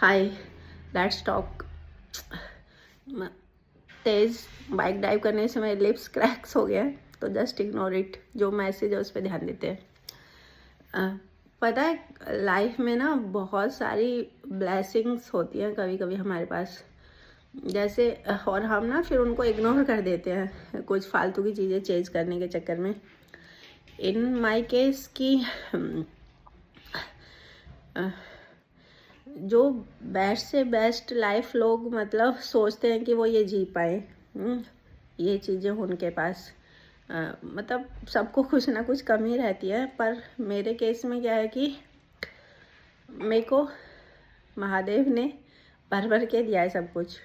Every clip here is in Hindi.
Hi, let's talk. तेज़ बाइक ड्राइव करने से मेरे लिप्स क्रैक्स हो गया है, तो जस्ट इग्नोर इट। जो मैसेज है उस पर ध्यान देते हैं। पता है लाइफ में ना बहुत सारी ब्लेसिंग्स होती हैं कभी कभी हमारे पास, जैसे और हम ना फिर उनको इग्नोर कर देते हैं कुछ फालतू की चीज़ें चेंज करने के चक्कर में। इन माय केस की जो बेस्ट से बेस्ट लाइफ लोग मतलब सोचते हैं कि वो ये जी पाए, ये चीज़ें उनके पास मतलब सबको कुछ ना कुछ कमी रहती है। पर मेरे केस में क्या है कि मेरे को महादेव ने भर भर के दिया है सब कुछ।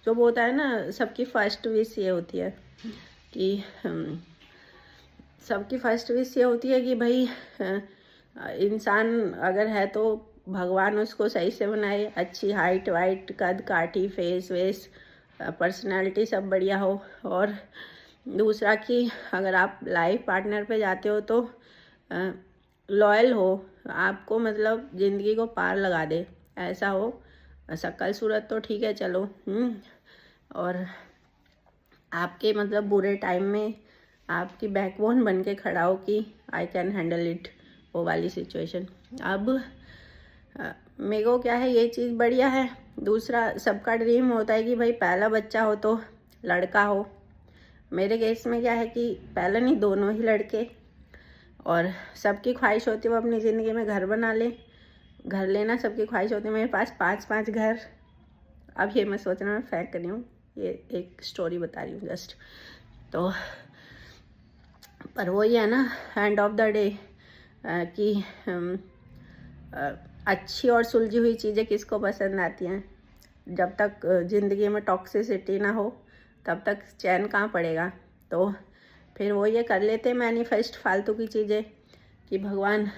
जो होता है ना, सबकी फर्स्ट विश ये होती है कि सबकी फर्स्ट विश ये होती है कि भाई इंसान अगर है तो भगवान उसको सही से बनाए, अच्छी हाइट वाइट, कद काठी, फेस वेस, पर्सनालिटी सब बढ़िया हो। और दूसरा कि अगर आप लाइफ पार्टनर पे जाते हो तो लॉयल हो, आपको मतलब ज़िंदगी को पार लगा दे, ऐसा हो। शक्ल सूरत तो ठीक है चलो, और आपके मतलब बुरे टाइम में आपकी बैकबोन बन के खड़ा हो कि आई कैन हैंडल इट, वो वाली सिचुएशन। अब मेरे को क्या है, ये चीज़ बढ़िया है। दूसरा, सबका ड्रीम होता है कि भाई पहला बच्चा हो तो लड़का हो। मेरे केस में क्या है कि पहला नहीं, दोनों ही लड़के। और सबकी ख्वाहिश होती है वो अपनी ज़िंदगी में घर बना ले। घर लेना सबकी ख्वाहिश होती है। मेरे पास 5-5 घर। अब ये मैं सोच रहा हूँ, फेंक रही हूँ, ये एक स्टोरी बता रही हूँ जस्ट। तो पर वही है ना, एंड ऑफ द डे कि अच्छी और सुलझी हुई चीज़ें किसको पसंद आती हैं। जब तक ज़िंदगी में टॉक्सिसिटी ना हो तब तक चैन कहाँ पड़ेगा। तो फिर वो ये कर लेते मैनिफेस्ट फालतू की चीज़ें कि भगवान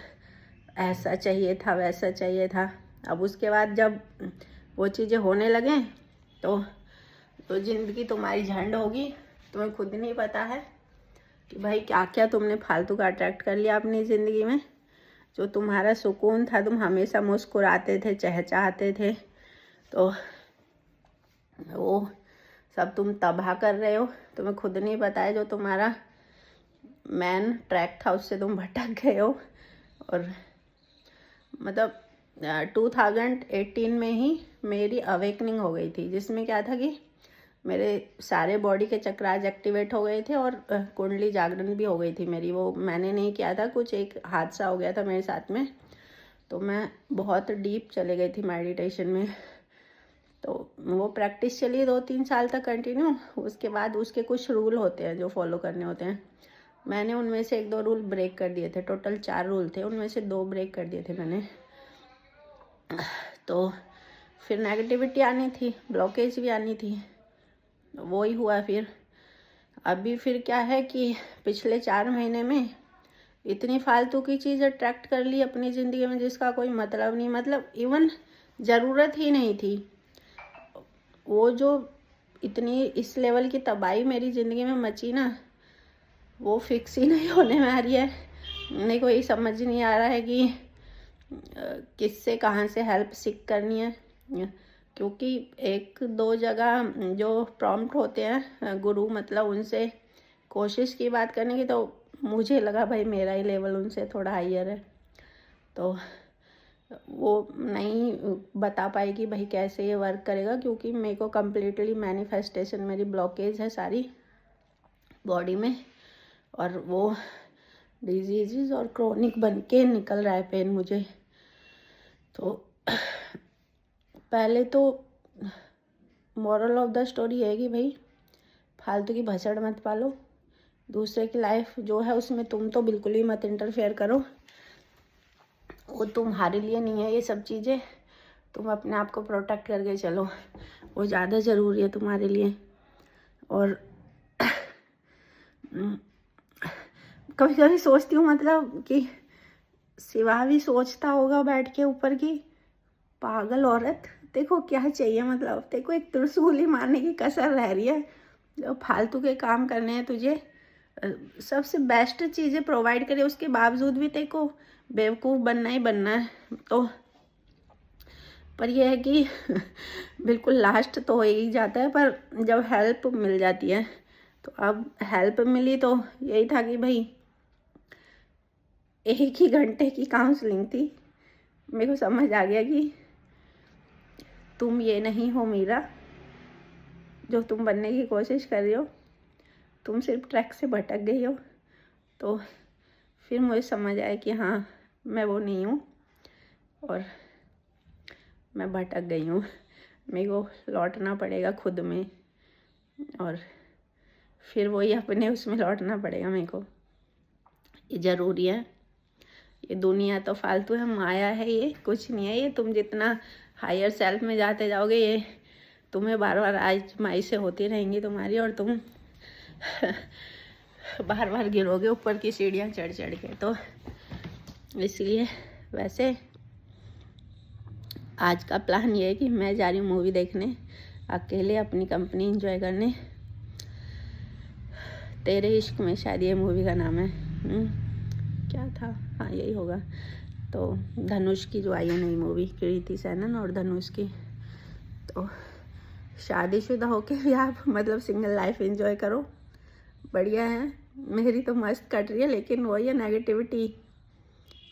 ऐसा चाहिए था, वैसा चाहिए था। अब उसके बाद जब वो चीज़ें होने लगें तो ज़िंदगी तुम्हारी झंड होगी। तुम्हें खुद नहीं पता है कि भाई क्या क्या तुमने फालतू का अट्रैक्ट कर लिया अपनी ज़िंदगी में। जो तुम्हारा सुकून था, तुम हमेशा मुस्कुराते थे, चहचहाते थे, तो वो सब तुम तबाह कर रहे हो। तुम्हें खुद नहीं पता है जो तुम्हारा मैन ट्रैक था उससे तुम भटक गए हो। और मतलब 2018 में ही मेरी अवेकनिंग हो गई थी, जिसमें क्या था कि मेरे सारे बॉडी के चक्र आज एक्टिवेट हो गए थे और कुंडली जागरण भी हो गई थी मेरी। वो मैंने नहीं किया था, कुछ एक हादसा हो गया था मेरे साथ में, तो मैं बहुत डीप चले गई थी मेडिटेशन में। तो वो प्रैक्टिस चली 2-3 साल तक कंटिन्यू। उसके बाद उसके कुछ रूल होते हैं जो फॉलो करने होते हैं। मैंने उनमें से 1-2 रूल ब्रेक कर दिए थे। टोटल 4 रूल थे, उनमें से 2 ब्रेक कर दिए थे मैंने। तो फिर नेगेटिविटी आनी थी, ब्लॉकेज भी आनी थी, वो ही हुआ। फिर अभी फिर क्या है कि पिछले 4 महीने में इतनी फालतू की चीज़ अट्रैक्ट कर ली अपनी ज़िंदगी में जिसका कोई मतलब नहीं, मतलब इवन ज़रूरत ही नहीं थी। वो जो इतनी इस लेवल की तबाही मेरी ज़िंदगी में मची ना, वो फिक्स ही नहीं होने में आ रही है। मेरे को ये समझ नहीं आ रहा है कि किससे कहाँ से हेल्प सीख करनी है, क्योंकि 1-2 जगह जो प्रॉम्प्ट होते हैं गुरु, मतलब उनसे कोशिश की बात करने की, तो मुझे लगा भाई मेरा ही लेवल उनसे थोड़ा हाइयर है। तो वो नहीं बता पाएगी भाई कैसे ये वर्क करेगा, क्योंकि मेरे को कम्प्लीटली मैनिफेस्टेशन, मेरी ब्लॉकेज है सारी बॉडी में, और वो डिजीज़ और क्रोनिक बन के निकल रहा है पेन मुझे। तो पहले तो मॉरल ऑफ द स्टोरी है कि भाई फालतू की भसड़ मत पालो। दूसरे की लाइफ जो है उसमें तुम तो बिल्कुल ही मत इंटरफेयर करो। वो तुम्हारे लिए नहीं है ये सब चीज़ें। तुम अपने आप को प्रोटेक्ट करके चलो, वो ज़्यादा ज़रूरी है तुम्हारे लिए। और कभी कभी सोचती हूँ मतलब कि शिवा भी सोचता होगा बैठ के ऊपर की, पागल औरत, देखो क्या चाहिए, मतलब देखो एक त्रिशूल ही मारने की कसर रह रही है। जो फालतू के काम करने हैं तुझे, सबसे बेस्ट चीज़ें प्रोवाइड करे, उसके बावजूद भी तेको बेवकूफ़ बनना ही बनना है। तो पर यह है कि बिल्कुल लास्ट तो हो ही जाता है, पर जब हेल्प मिल जाती है तो अब हेल्प मिली तो यही था कि भाई 1 ही घंटे की काउंसलिंग थी। मेरे को समझ आ गया कि तुम ये नहीं हो मीरा जो तुम बनने की कोशिश कर रही हो, तुम सिर्फ ट्रैक से भटक गई हो। तो फिर मुझे समझ आया कि हाँ, मैं वो नहीं हूँ और मैं भटक गई हूँ। मेरे को लौटना पड़ेगा खुद में और फिर वही अपने उसमें लौटना पड़ेगा मेरे को। ये ज़रूरी है। ये दुनिया तो फालतू है, माया है, ये कुछ नहीं है। ये तुम जितना हायर सेल्फ में जाते जाओगे, ये तुम्हें बार बार आजमाइश से होती रहेंगी तुम्हारी, और तुम बार बार गिरोगे ऊपर की सीढ़ियाँ चढ़ चढ़ के। तो इसलिए वैसे आज का प्लान ये है कि मैं जा रही हूँ मूवी देखने अकेले, अपनी कंपनी एंजॉय करने। तेरे इश्क में शायद ये मूवी का नाम है। क्या था, हाँ यही होगा। तो धनुष की जो आई है नई मूवी, कृति सेनन और धनुष की। तो शादीशुदा होके भी आप मतलब सिंगल लाइफ एंजॉय करो, बढ़िया है। मेरी तो मस्त कट रही है, लेकिन वही है नेगेटिविटी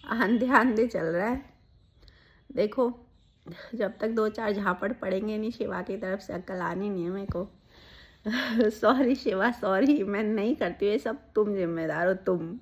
आंधे आंधे चल रहा है। देखो जब तक 2-4 झापड़ पड़ेंगे नहीं शिवा की तरफ से, अक्ल आनी नहीं है मेरे को। सॉरी शिवा, सॉरी, मैं नहीं करती हूँ ये सब, तुम जिम्मेदार हो तुम।